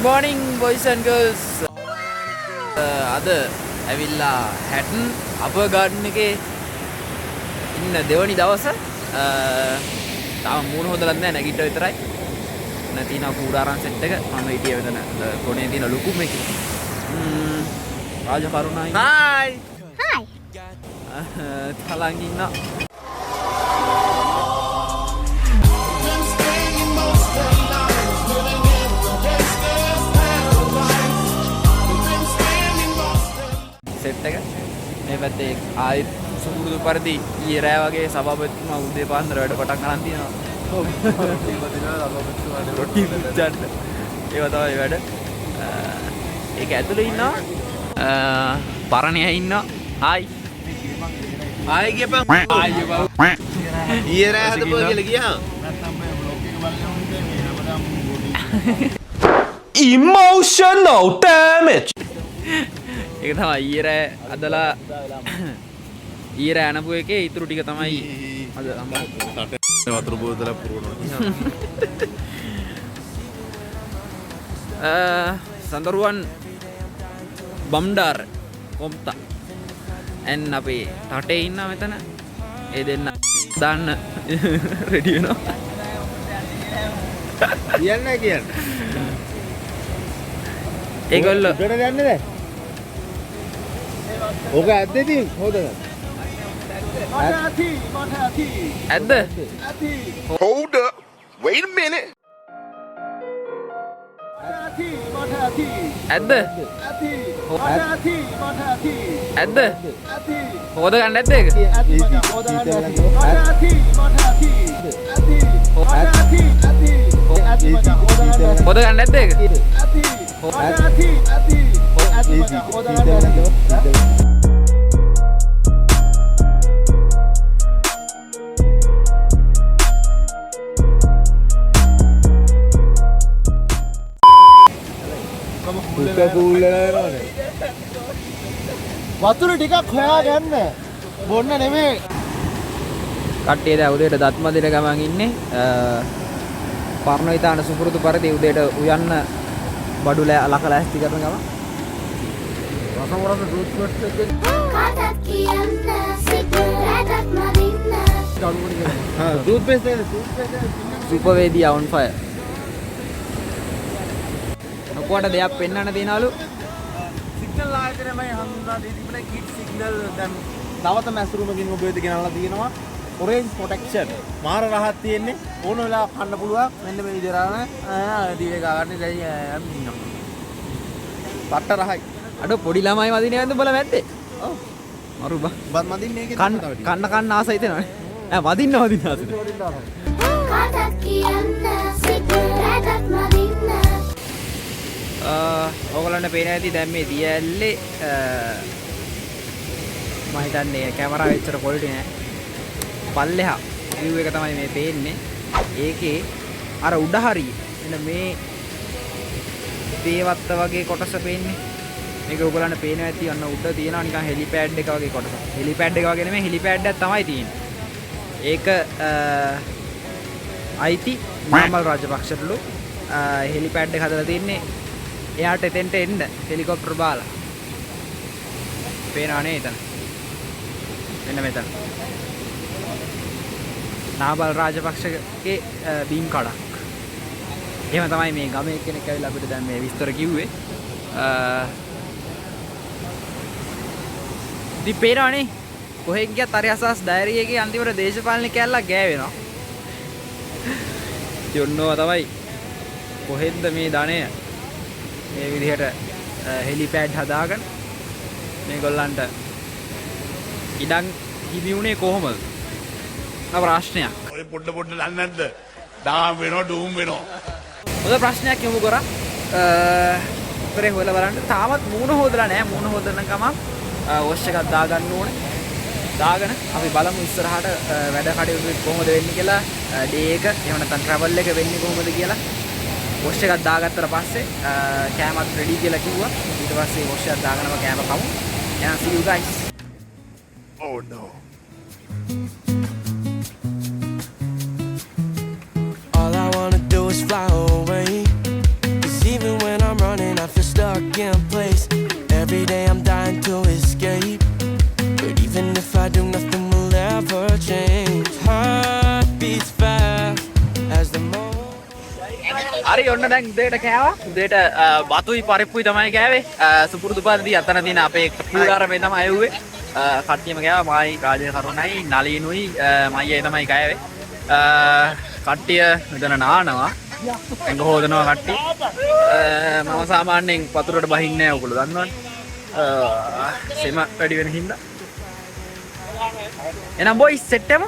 morning boys and girls. Ada ඇවිල්ලා Hatton upper garden එකේ ඉන්න දෙවනි දවස. තාම මූණ හොදලා නැහැ නැගිට්ට විතරයි. නැතිනම් කූඩාරන් සෙට් එක මම හිටියේ වෙන කොනේ තියෙන ලොකුම එකේ. රාජ කරුණායි. Hi. Hi. තලංග ඉන්නා. සෙට් එක මේ පැත්තේ ආයෙත් සුදුසු පරිදි ඊයේ රෑ වගේ සභාපතිතුමා උදේ පාන්දර වැඩ පටන් ගන්න තියෙනවා. ඔව්. රොටි පුච්චන්න. ඒව තමයි වැඩ. ඒක ඇතුලේ ඉන්නවා. පරණයා ඉන්නවා. හායි. ආයි ගියපන්. ආයි ගියපන්. ඊයේ රෑ හදපුවා කියලා ගියා. Emotional damage. ඒක තමයි ඊයේ රෑ අදලා ඊයේ රෑ අනපු එකේ ඉතුරු ටික තමයි අද වතුර බෝතලයක් පුරවනවා. සඳරුවන් බම්ඩාර් කොම්තා එන් අපේ රටේ ඉන්න මෙතන ඒ දෙන්න දාන්න රෙඩි වෙනවා. කියන්න. ඒගොල්ලෝ උඩට යන්නේ නැහැ. ඕක ඇද්දේදී හොදද? ඇද්ද? Hold up. Wait a minute. ඇද්ද? ඇද්ද? හොද ගන්න නැද්ද ඒක? හොද ගන්න නැද්ද ඒක? වතුර ටිකක් හොයාගන්න. බොන්න නෙමෙයි. කට්ටිය දැන් උදේට දත් මදින ගමන් ඉන්නේ. පරණ විතාන සුපුරුදු පරිදි උදේට උයන්න බඩු ලකලෑස්ති කරන ගමන්. රසවරස ටූත් පේස්ට් එකෙන් කාටත් කියන්න සිගරටක් නදින්න. ටූත් පේස්ට් එක සුපර්වේදී on fire. ඔක්කොට දෙයක් පෙන්වන්න තියනවලු. සිග්නල් ආයතනය මම හඳුන්වා දී තිබුණේ කිඩ් සිග්නල් දැන් නවත මැස්රුමකින් ඔබ වෙත ගෙනල්ලා තියෙනවා. ඔරෙන්ජ් ප්‍රොටෙක්ෂන් මාර රහක් තියෙන්නේ ඕන වෙලාවක කන්න පුළුවන්. මෙන්න මේ විදිහට දිවේ ගාගන්න දැන් ඉන්නවා. පට්ට රහයි. අඩ පොඩි ළමයි වදිනේ නැද්ද උඹලා මැද්දේ? ඔව්. මරු බා. බත් මදින්නේ ඒකේ කන්න ආස හිතෙනවනේ. වදින්න ආස. කාටත් කියන්න සිගරටක් නදින්න. ඕගොල්ලන්ට පේන ඇති දැන් මේ දිය ඇල්ලේ මම හිතන්නේ කැමරාව එච්චර ක්වොලිටි නෑ. පල්ලෙහා view එක තමයි මේ පේන්නේ. ඒකේ අර උඩ හරිය එන්න මේ දේවත්ත වගේ කොටස පේන්නේ. මේක ඕගොල්ලන්ට පේන ඇති අන්න උඩ තියෙනවා නිකන් හෙලිපෑඩ් එක වගේ කොටස. හෙලිපෑඩ් එක වගේ නෙමෙයි හෙලිපෑඩ් එකක් තමයි තියෙන්නේ. ඒක අයිති මාමල් රාජපක්ෂටලු හෙලිපෑඩ් එක හදලා තින්නේ එයාට එතෙන්ට එන්න හෙලිකොප්ටර් බාලා. පේනවනේ එතන. මෙන්න මෙතන. නාබල් රාජපක්ෂගේ බීම් කඩක්. එහෙම තමයි මේ ගමේ කෙනෙක් ඇවිල්ලා අපිට දැන් මේ විස්තර කිව්වේ. ඉතින් පේනවනේ කොහෙන් ගියත් ThariHasa's diary එකේ අන්තිමට දේශපාලන කැලලක් ගෑවෙනවා. යොන්නවා තමයි කොහෙන්ද මේ ධනය මේ විදිහට හෙලිපෑඩ් හදාගෙන මේගොල්ලන්ට ඉඩම් හිමි වුණේ කොහොමද? ප්‍රශ්නයක්. ඔය පොඩ දන්නේ නැද්ද? දාම් වෙනවා ඩූම් වෙනවා. හොඳ ප්‍රශ්නයක් යමු කරා. උත්තරේ හොයලා බලන්න. තාමත් මූණ හොදලා නැහැ. මූණ හොදන ගමන් වොෂ් එකක් දාගන්න ඕනේ. දාගෙන අපි බලමු ඉස්සරහට වැඩ කටයුතු කොහොමද වෙන්නේ කියලා. ඩේ එක එහෙම නැත්නම් ට්‍රැවල් එක වෙන්නේ කොහොමද කියලා. වොෂ් එකක් දාගත්තට පස්සේ කෑමත් රෙඩි කියලා කිව්වා. ඊට පස්සේ වොෂ් එකක් දාගෙනම කෑම කමු. එහෙනම් see you guys. Oh no. All I wanna do is fly away. 'Cause even when I'm හරි ඔන්න දැන් උදේට කෑවා. උදේට බතුයි පරිප්පුයි තමයි කෑවේ. සුපුරුදු පරිදි අතන තියෙන අපේ කූඩාරමේ තමයි ඇව්වේ. කට්ටියම කෑවා. මායි රාජේ කරුණයි නලිනුයි මයියේ තමයි කෑවේ. කට්ටිය මෙතන නානවා. එංග හොදනවා කට්ටිය. මම සාමාන්‍යයෙන් වතුරට බහින්නේ නැහැ ඔයගොල්ලෝ දන්නවනේ. සෙම වැඩි වෙන හින්දා. එහෙනම් බොයිස් සෙට් එකම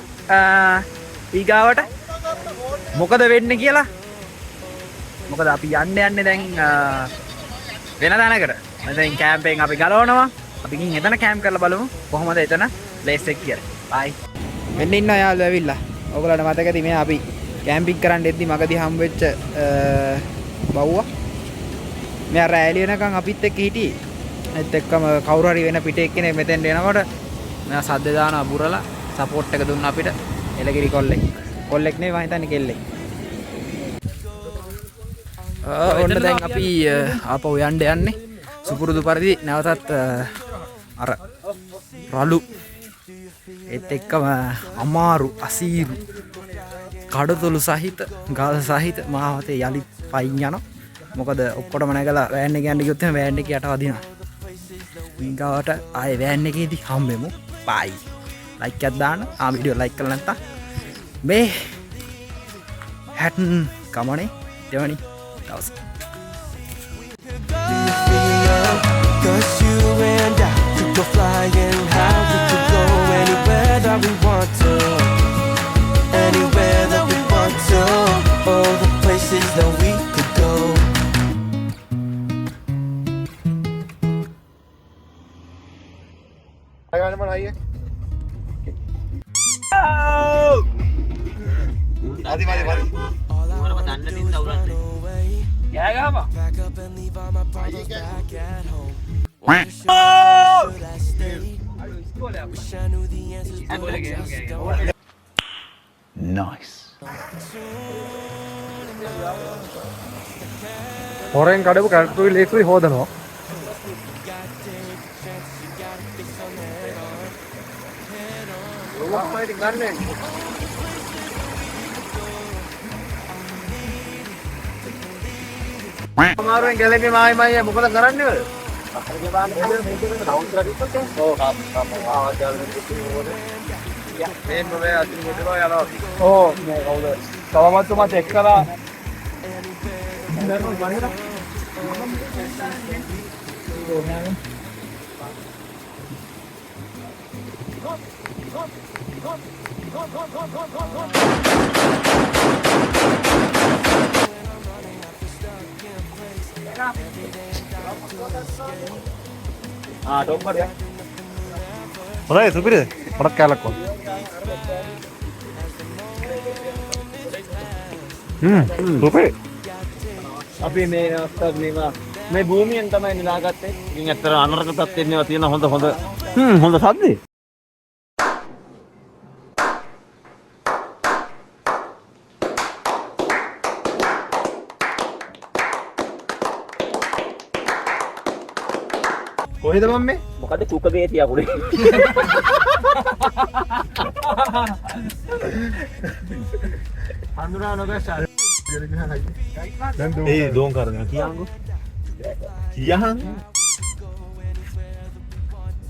ඊගාවට මොකද වෙන්නේ කියලා. මොකද අපි යන්නේ දැන් වෙන තැනකට. දැන් කැම්ප් එකෙන් අපි ගලවනවා. අපි ගිහින් එතන කැම්ප් කරලා බලමු කොහොමද එතන ප්ලේස් එක කියලා. බයි. මෙන්න ඉන්න යාළුවෝ ඇවිල්ලා. ඔයගොල්ලන්ට මතකද මේ අපි කැම්පින් කරන්න එද්දි මගදී හම් වෙච්ච බව්වා. මෙයා රැලි වෙනකන් අපිත් එක්ක හිටියේ. ඒත් එක්කම කවුරු හරි වෙන පිටේ එක්කනේ මෙතෙන්ට එනකොට මෙයා සද්ද දානවා බුරලා සපෝට් එක දුන්නා අපිට. එලගිරි කොල්ලෙක්. කොල්ලෙක් නෙවෙයි මම හිතන්නේ කෙල්ලෙක්. ඔන්න දැන් අපි ආපහු යන්නේ. සුපුරුදු පරිදි නැවතත් අර රළු ඒත් එක්කම අමාරු අසීරු කඩතොළු සහිත ගල් සහිත මහවතේ යලිත් පයින් යනවා. මොකද ඔක්කොටම නැගලා වෑන් එක යන්න ගියොත් එහෙනම් වෑන් එක යට වදිනවා. ඊගාවට ආයේ වෑන් එකේදී හම්බෙමු. බයි. ලයික් එකක් දාන්න. වීඩියෝ ලයික් කරලා නැත්තම් මේ හැටන් ගමනේ දෙවනි දවස. Cause you and I could go flying high. We could go anywhere that we want to. Anywhere that we want to. All the places that we could go. Nice. හොරෙන් කඩපු කටුයි ලේක්සුයි හොදනවා. අමාරුවෙන් ගැලපේ මායි මොකද කරන්නේ ඔය? මේ මොලේ අදින් මොදේවා යනවා. ඕ මේ කවුද? සවමත්තුමත් එක්කලා ඩොම්බර් යා. හොරයි සුපිරිද? පොඩක් කැලක් වොන්. සුපිරි. අපි මේ අවස්ථාවේ මේ භූමියෙන් තමයි නිලාගත්තේ. ඉතින් ඇත්තට අනර්ග තත්ත්වෙන්නේවා තියෙන හොඳ හොඳ සද්දේ. කොහෙද මම්මේ? මොකද කුකගේ තියාකුනේ. Anura නොගස්සා. ඒ දෝන් කරගෙන කියංගෝ. කියහන්.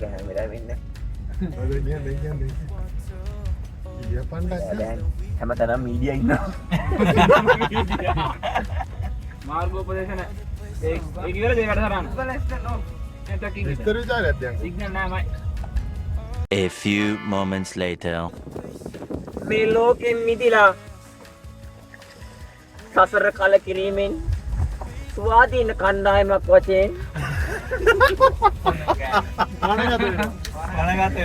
ගහන් වෙලා වෙන්නේ. දැන් හැමතැනම මීඩියා ඉන්නවා. මාර්ගෝපදේශන ඒක ඉවර දෙය වැඩ කරන්න. විස්තර විචාරයක් දැන්. සිග්නල් නැහැ මයි. A few moments later. මේ ලෝකෙන් මිදිලා සසර කල කිරීමෙන් ස්වාධීන කණ්ඩායමක් වශයෙන්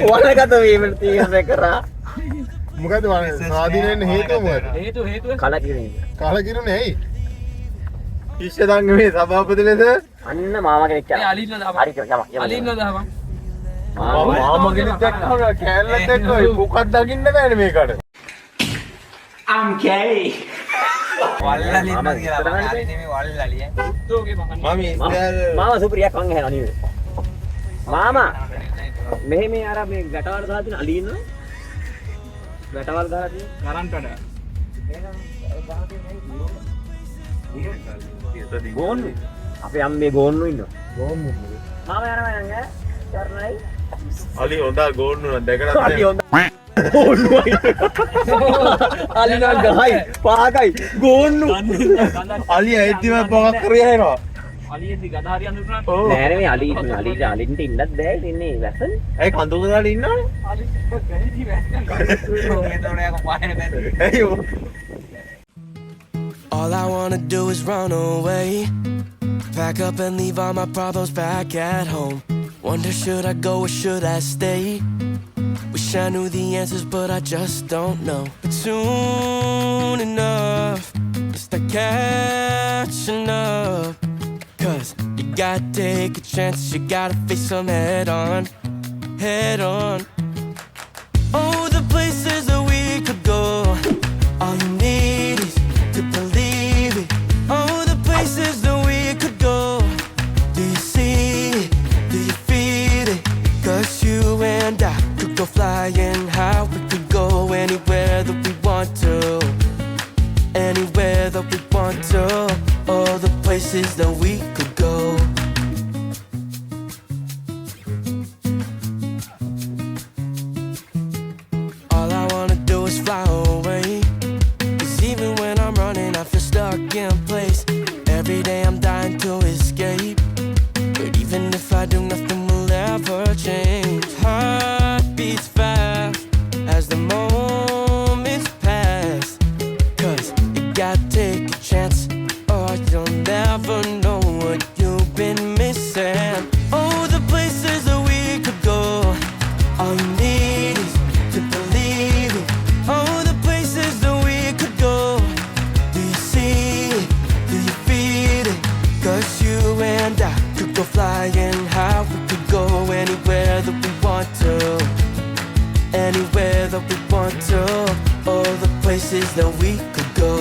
වනගත වීමට තීරණය කරා. මොකද ස්වාධීන වෙන්න හේතුව මොකද? හේතුව කල කිරීම. කාලකිරුනේ ඇයි? ශිෂ්‍ය සංගමේ සභාපති ලෙස අන්න මාමා කෙනෙක් ඒ යනවා. අලින්න දාපන්. හරි යම. අලින්න දාපන්. මාම කෙනෙක් දැක්කම කෑල්ලත් එක්ක මොකක් දකින්න බෑනේ මේකට. I'm gay. වල්ලලින්න කියලා මම හරි නෙමෙයි වල්ලලිය. උත්තෝගේ මහන්න. මම ඉස්සර මාමා සුපිරියක් වංග හැනවා නේද? මාමා මෙහෙ මේ අර මේ ගැටවල දාලා තියෙන අලි ඉන්නවා. ගැටවල දාලා තියෙන කරන්ට් වැඩ. ගෝන්නු අපි අම්මේ ගෝන්නු ඉන්නවා ගෝන්නු මාම යනවා නංග කරනයි අලි හොඳා ගෝන්නු දැකලා අපි හොඳ ගෝන්නුයි අලි නම් ගහයි පාගයි ගෝන්නු අලි ඇයිදිම මොකක් කරේ යනවා අලියෙදි ගඩ හරියන්න උනා නෑ නේ අලිට අලින්ට ඉන්නත් බෑ ඉන්නේ වැසනේ ඇයි කඳුක දාලා ඉන්නවනේ අලි ගෑනිදි වැසනේ All I wanna do is run away. Pack up and leave all my problems back at home. Wonder should I go or should I stay? Wish I knew the answers but I just don't know. But soon enough, it's like catching up. Cause you gotta take a chance, you gotta face them head on, head on. Oh, the places that we could go, all you need is to believe it. Oh, the places that we could go, do you see it, do you feel it? Cause you and I could go flying high, we could go anywhere that we want to, anywhere that we want to. All the places that we could go. All I wanna do is fly away. Cause even when I'm running I feel stuck in place. Every day I'm dying to escape, but even if I do nothing will ever change. Heart beats fast as the moments pass. Cause you gotta take a chance or you'll never know what you've been missing. Oh, the places that we could go, all you need is to believe it. Oh, the places that we could go, do you see it, do you feel it? Cause you and I could go flying high, we could go anywhere that we want to, anywhere that we want to. All the places that we could go,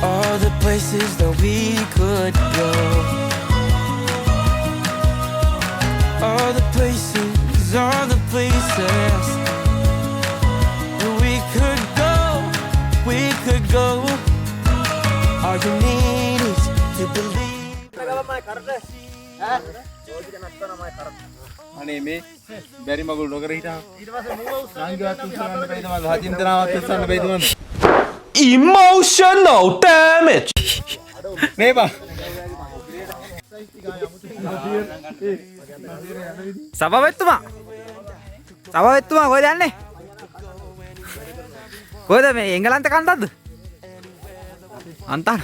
all the places that we could go, all the places that we could go, we could go. All you need is to believe. අනේ මේ බැරි මගුල් නොකර හිටා ඊට පස්සේ මූව උස්සන්න උස්සන්න බැයිද මම හදින්තරාවත් උස්සන්න බැයිද මම emotional damage නේ බා සභාපතිතුමා කොහෙද යන්නේ? කොහෙද මේ එංගලන්ත කන්දක්ද? අන්තර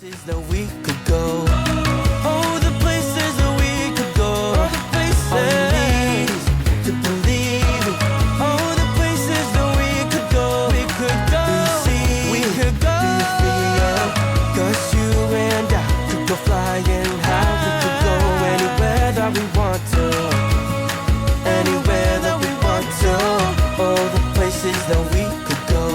Places that we could go. Oh, the places that we could go. All you need is to believe it. Oh, the places that we could go. We could go. Do you see? We could go. Do you feel it? Cause you and I could go flying high. We could go anywhere that we want to, anywhere that we want to. All the places that we could go.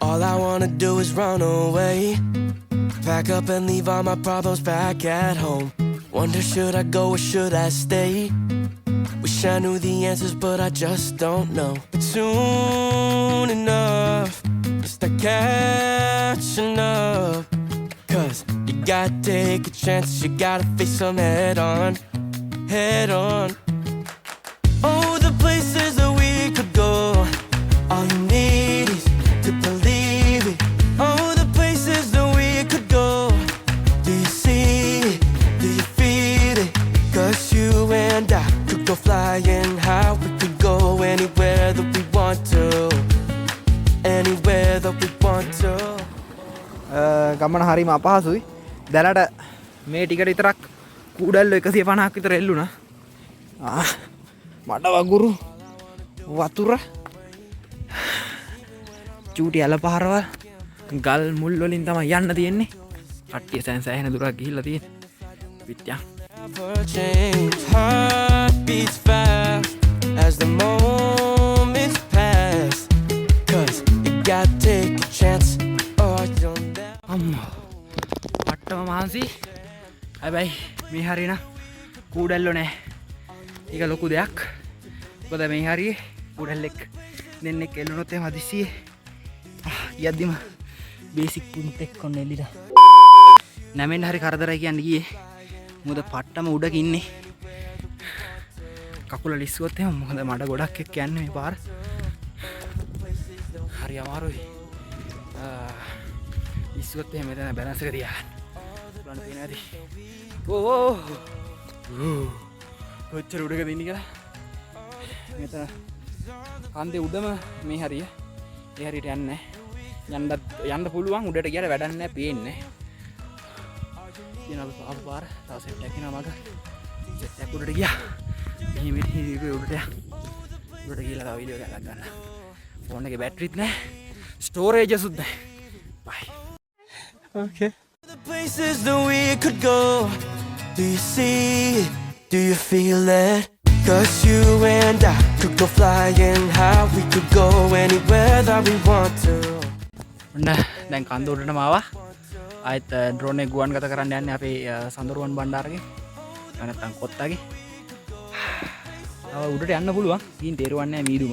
All I wanna do is run away. Pack up and leave all my problems back at home. Wonder should I go or should I stay? Wish I knew the answers but I just don't know. But soon enough, it's like catching up. Cause you gotta take a chance, you gotta face them head on, head on. Oh, the places that we could go, all you need is to believe it. Oh, the places that we could go, do you see it, do you feel it? Cause you and I could go flying high, we could go anywhere that we want to, anywhere that we want to. ගමන හරිම අපහසුයි. දැනට මේ ටිකට විතරක් කූඩල්ලෝ 150ක් විතර එල්ලුණා. මඩ වගුරු වතුර චූටි ඇල පාරවල් ගල් මුල් වලින් තමයි යන්න තියෙන්නේ. කට්ටිය සෑහෙන දුරක් ගිහිල්ලා තියෙන්නේ. පිටියක්. Never change. Heart beats fast as the moments pass. Cause you gotta take a chance or you'll never. අම්මා. අට්ටම මහන්සි. හැබැයි මේ හරියන කූඩැල්ලෝ නෑ. ඒක ලොකු දෙයක්. මොකද මේ හරියේ කූඩැල්ලෙක් දෙන්නෙක් එල්ලුනොත් එහෙම හදිස්සියේ යද්දිම බේසික් පුන්ට් එක කොන්න එල්ලිලා. නැමෙන්න හරි කරදරයි කියන්නේ ගියේ. මොකද පට්ටම උඩක ඉන්නේ. කකුල ලිස්සුවොත් එහෙම මොකද මඩ ගොඩක් එක්ක යන්නේ මේ පාර. හරි අමාරුයි. ලිස්සුවොත් එහෙම මෙතන බැලන්ස් එක තියාගන්න. බලන්න තියෙන ඇති. ඕ කොච්චර උඩකද ඉන්නේ කියලා. මෙතන කන්දේ උඩම මේ හරිය. ඒ හරියට යන්නේ නැහැ. යන්න පුළුවන් උඩට ගියාට වැඩක් නැහැ පේන්නේ. කියන අපි පාප පාර තව සෙට් එකක් එනවා මග. සෙට් එක උඩට ගියා. මෙහි උඩට ගිහලා තව වීඩියෝ එකක් ගන්න. ෆෝන් එකේ බැටරිත් නැහැ. ස්ටෝරේජ් එකත් නැහැ. බයි. Okay. The places that we could go. Do you see it? Do you feel it? Cause you and I could go flying high. We could go anywhere that we want to. ඔන්න දැන් කන්ද උඩටම ආවා. ආයෙත් drone එක ගුවන් ගත කරන්න යන්නේ අපේ සඳරුවන් බණ්ඩාරගේ. නැත්නම් කොත්තගේ. උඩට යන්න පුළුවන්. ඉතින් තේරුවන්නේ නැහැ මීදුම.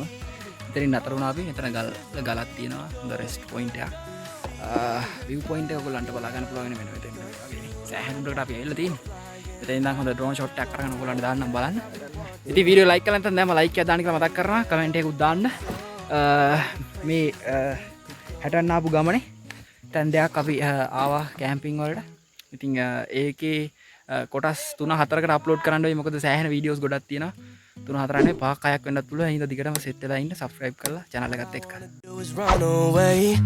එතනින් නතර වුණා අපි. එතන ගලක් තියෙනවා. හොඳ රෙස්ට් පොයින්ට් එකක්. view point එක ඔයගොල්ලන්ට බලා ගන්න පුළුවන් වෙන මෙතන වගේ. සෑහෙන උඩට අපි ඇවිල්ලා තියෙන්නේ. එතන ඉඳන් හොඳ ඩ්‍රෝන් ෂොට් එකක් අරගෙන ඔයගොල්ලන්ට දාන්නම් බලන්න. ඉතින් වීඩියෝ ලයික් කරලා නැත්නම් දැන්ම ලයික් එකක් දාන්න කියලා මතක් කරනවා. කමෙන්ට් එකකුත් දාන්න. මේ හැටන් ආපු ගමනේ දැන් දෙයක් අපි ආවා කැම්පින් වලට. ඉතින් ඒකේ කොටස් 3-4කට අප්ලෝඩ් කරන්න වෙයි. මොකද සෑහෙන වීඩියෝස් ගොඩක් තියෙනවා. 3-4 නේ 5-6ක් වෙන්නත් පුළුවන්. එහෙනම් දිගටම සෙට් වෙලා ඉන්න සබ්ස්ක්‍රයිබ් කරලා channel එකත් එක්ක. Run away,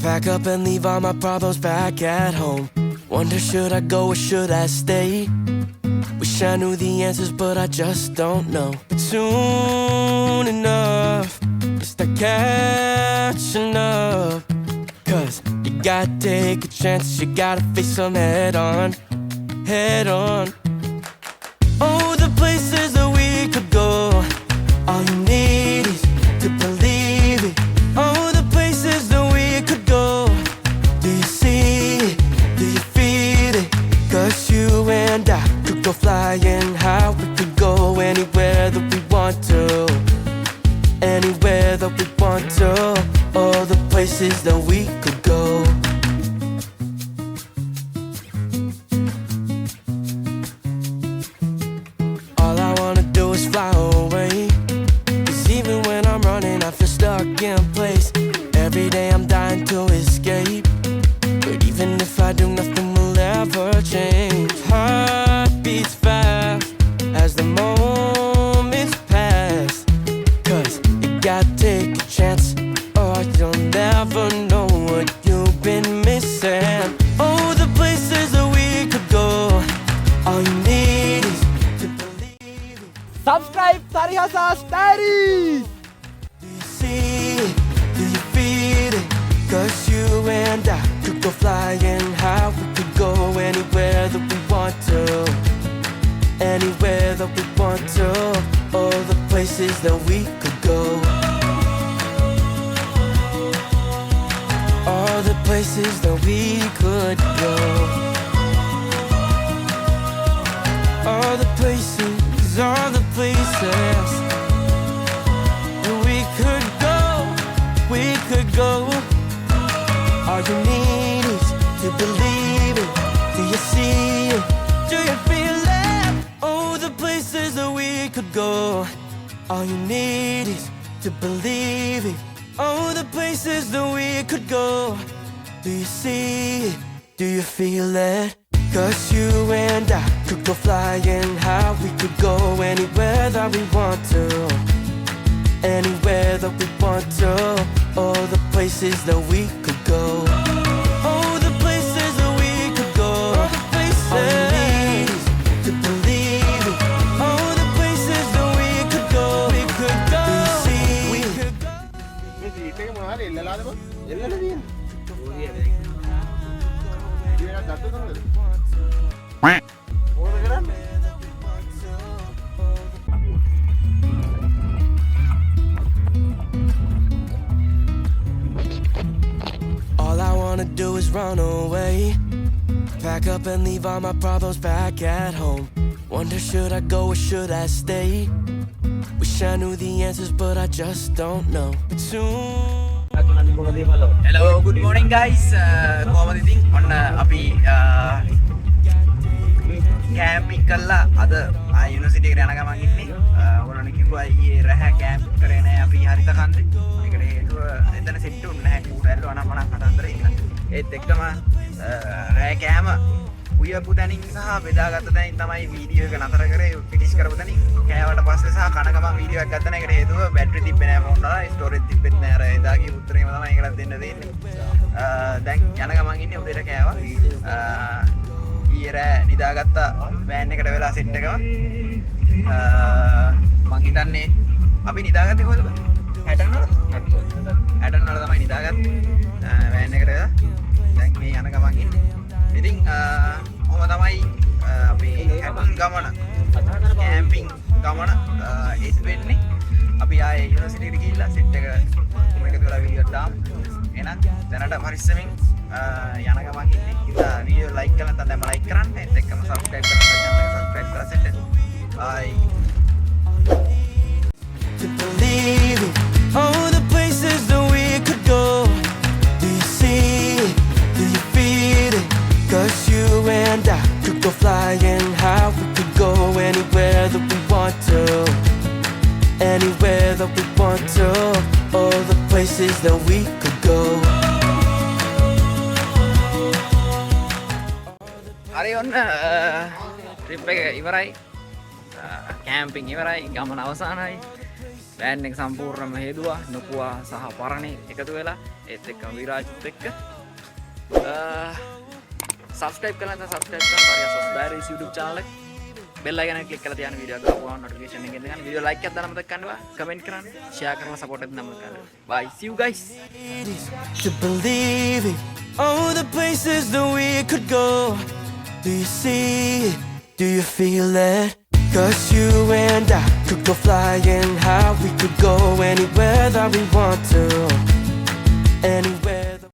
pack up and leave all my problems back at home. Wonder should I go or should I stay? Wish I knew the answers but I just don't know. But soon enough, it's the catching up. Cause you gotta take a chance, you gotta face them head on, head on. Oh, the places that we could go, all you need is to believe it. Oh, the places that we could go, do you see it, do you feel it? Cause you and I could go flying high, we could go anywhere that we want to, anywhere that we want to. All the places that we could go. All I wanna do is fly away. Cause even when I'm running I feel stuck in place. Every day I'm dying to escape. But even if I do, nothing will ever change. Heart beats fast as the moments pass. Cause you gotta take a chance, or you'll never know what you've been missing. Oh, the places that we could go, all you need is to believe it. Subscribe ThariHasa Diaries. Do you see it? Do you feel it? Cause you and I could go flying high. We could go anywhere that we want to, anywhere that we want to. All the places that we could go. All the places that we could go. All the places that we could go. We could go. All you need is to believe it. Do you see it? Do you feel it? Oh, the places that we could go. All you need is to believe it. Oh, the places that we could go. Do you see it? Do you feel it? Cause you and I could go flying high. We could go anywhere that we want to, anywhere that we want to. All the places that we could go. Oh, the places that we could go. All you need is to believe it. Oh, the places that we could go. We could go. Do you see? We could go. මේ seat එක මොනවාරි එල්ලලාද බං? එල්ලලා තියෙන. ඊයලා දත්ත කරනවද? ඕන කරන්නේ. All I wanna do is run away, Pack up and leave all my problems back at home. Wonder should I go or should I stay? Wish I knew the answers but I just don't know. But soon Hello, good morning guys. කොහමද ඉතින්? ඔන්න අපි camping කළා අද university එකට යන ගමන් ඉන්නේ. ඔයගොල්ලෝ කිව්වා ඊයේ රෑ කැම්ප් කරේ නෑ අපි හරිත කන්දේ. ඒකට හේතුව එතන සෙට් වුණ නැහැ කූඩැල්ල වනමනක් අතර ඉන්න. ඒත් එක්කම රෑ කෑම උයපු තැනින් සහ බෙදාගත්ත තැනින් තමයි වීඩියෝ එක නතර කරේ ෆිනිෂ් කරපු තැනින් කෑවට පස්සේ සහ කන ගමන් වීඩියෝ එකක් ගත්ත නැහැ. ඒකට හේතුව බැටරි තිබ්බේ නැහැ ෆෝන් වල ස්ටෝරේජ් තිබ්බෙත් නැහැ. අර එදාගේ උත්තරේම තමයි ඒකට දෙන්න තියෙන්නේ. දැන් යන ගමන් ඉන්නේ උදේට කෑවා. ඊයේ රෑ නිදාගත්ත වෑන් එකට වෙලා සෙට් එකම මං හිතන්නේ අපි නිදාගත්තේ කොහෙද? හැටන් වල තමයි නිදාගත්තේ. වෑන් එකට වෙලා දැන් මේ යන ගමන් ඉන්නේ. ඉතින් ඔහොම තමයි අපි හැටන් ගමන කැම්පින් ගමන ඉස් වෙන්නේ. අපි ආයේ යුනිවර්සිටි එකට ගිහිල්ලා සෙට් එක එකතු වෙලා වීඩියෝ දාමු. එහෙනම් දැනට පරිස්සමින් යන ගමන් ඉන්නේ. ඉතින් වීඩියෝ ලයික් කරලා නැත්නම් ලයික් කරන්න. ඒත් එක්කම සබ්ස්ක්‍රයිබ් කරන්න channel එක සබ්ස්ක්‍රයිබ් කරලා set. bye. to believe in all the places that we could go. Do you see it? Do you feel it? 'Cause you and I could go flying high. We could go anywhere that we want to. Anywhere that we want to. All the places that we could go. හරි ඔන්න trip එක ඉවරයි. Camping ඉවරයි. ගමන අවසానයි. Van එක සම්පූර්ණයෙන්ම හේදුවා. නොකුවා සහ පරණේ එකතු වෙලා ඒත් එක්කම විරාජ්ත් එක්ක සබස්ක්‍රයිබ් කරලා නැත්නම් සබස්ක්‍රයිබ් කරන්න ThariHasa Diaries YouTube channel එක බෙල් අයිකන් එක ක්ලික් කරලා තියාන වීඩියෝ එක ආවම නොටිෆිකේෂන් එකෙන් දෙන්න. වීඩියෝ ලයික් එකක් දාන්න මතක කරන්න. කමෙන්ට් කරන්න, ෂෙයා කරලා සපෝට් එකක් දෙන්න මතක කරන්න. bye, see you guys. To believe in all the places that we could go. Do you see it? Do you feel it? 'Cause you and I could go flying high. We could go anywhere that we want to. Anywhere.